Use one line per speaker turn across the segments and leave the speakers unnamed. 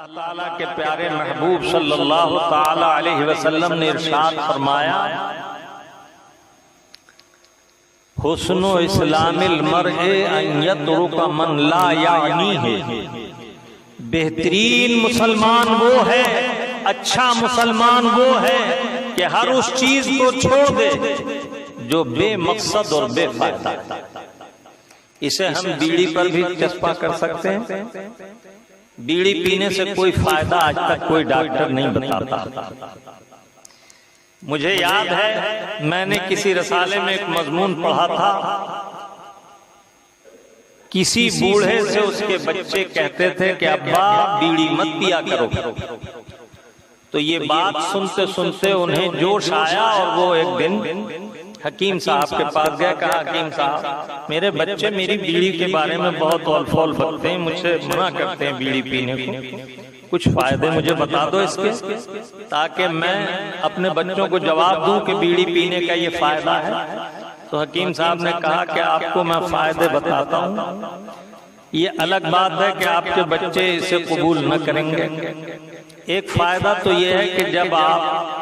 اللہ تعالیٰ کے پیارے محبوب صلی اللہ تعالی علیہ وسلم نے ارشاد فرمایا، حسن و اسلام المرء ان یترک من لا یعنیہ، بہترین مسلمان وہ ہے، اچھا مسلمان وہ ہے کہ ہر اس چیز کو چھوڑ دے جو بے مقصد اور بے فائدہ۔ اسے ہم بیڑی پر بھی چسپاں کر سکتے ہیں۔ بیڑی پینے سے کوئی فائدہ آج تک کوئی ڈاکٹر نہیں بتاتا۔ مجھے یاد ہے میں نے کسی رسالے میں ایک مضمون پڑھا تھا، کسی بوڑھے سے اس کے بچے کہتے تھے کہ ابا بیڑی مت پیا کرو، تو یہ بات سنتے سنتے انہیں جوش آیا اور وہ ایک دن حکیم صاحب کے پاس گیا، کہا حکیم صاحب میرے بچے میری بیڑی کے بارے میں بہت اول فول بکتے ہیں، مجھ سے منع کرتے ہیں بیڑی پینے کو، کچھ فائدے مجھے بتا دو اس کے تاکہ میں اپنے بچوں کو جواب دوں کہ بیڑی پینے کا یہ فائدہ ہے۔ تو حکیم صاحب نے کہا کہ آپ کو میں فائدے بتاتا ہوں، یہ الگ بات ہے کہ آپ کے بچے اسے قبول نہ کریں گے۔ ایک فائدہ تو یہ ہے کہ جب آپ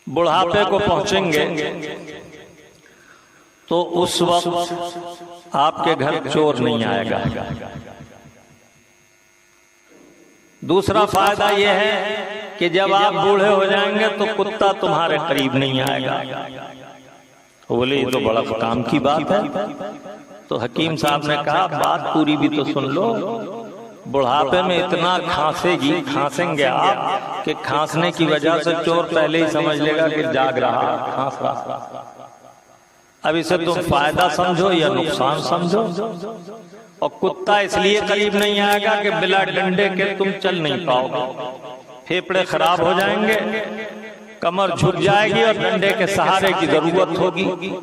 بڑھاپے کو پہنچیں گے تو اس وقت آپ کے گھر چور نہیں آئے گا۔ دوسرا فائدہ یہ ہے کہ جب آپ بوڑھے ہو جائیں گے تو کتا تمہارے قریب نہیں آئے گا۔ بولے یہ تو بڑا کام کی بات ہے۔ تو حکیم صاحب نے کہا بات پوری بھی تو سن لو، بڑھاپے میں اتنا کھانسیں گے آپ کہ کھانسنے کی وجہ سے چور پہلے ہی سمجھ لے گا کہ جاگ رہا، کھانس رہا۔ اب اسے تم فائدہ سمجھو یا نقصان سمجھو۔ اور کتا اس لیے قریب نہیں آئے گا کہ بلا ڈنڈے کے تم چل نہیں پاؤ گے، پھیپڑے خراب ہو جائیں گے، کمر جھک جائے گی اور ڈنڈے کے سہارے کی ضرورت ہوگی۔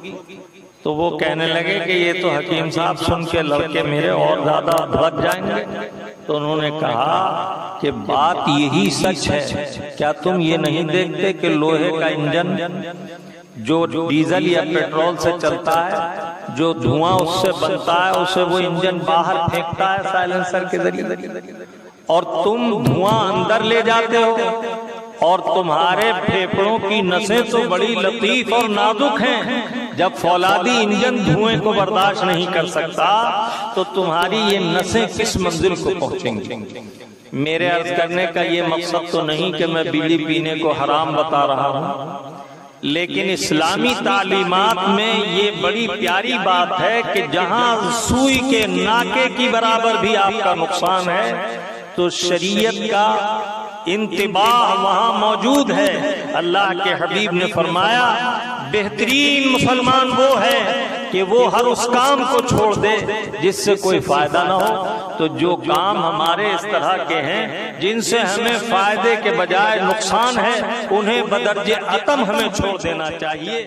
تو وہ کہنے لگے کہ یہ تو حکیم صاحب سن کے لڑکے میرے اور زیادہ بھڑک جائیں گے۔ تو انہوں نے کہا کہ بات یہی سچ ہے، کیا تم یہ نہیں دیکھتے کہ لوہے کا انجن جو ڈیزل یا پیٹرول سے چلتا ہے، جو دھواں اس سے بنتا ہے اسے وہ انجن باہر پھینکتا ہے سائلنسر کے ذریعے، اور تم دھواں اندر لے جاتے ہو، اور تمہارے پھیپڑوں کی نسیں تو بڑی لطیف اور نازک ہیں، جب فولادی انجن دھوئیں کو برداشت نہیں کر سکتا تو تمہاری یہ نسیں کس منزل کو پہنچیں گی۔ میرے عرض کرنے کا یہ مقصد تو نہیں کہ میں بیڑی پینے کو حرام بتا رہا ہوں، لیکن اسلامی تعلیمات میں یہ بڑی پیاری بات ہے کہ جہاں سوئی کے ناکے کی برابر بھی آپ کا نقصان ہے تو شریعت کا انتباہ وہاں موجود ہے۔ اللہ کے حبیب نے فرمایا بہترین مسلمان وہ ہے کہ وہ ہر اس کام کو چھوڑ دے جس سے کوئی فائدہ نہ ہو۔ تو جو کام ہمارے اس طرح کے ہیں جن سے ہمیں فائدے کے بجائے نقصان ہے، انہیں بدرجہ عتم ہمیں چھوڑ دینا چاہیے۔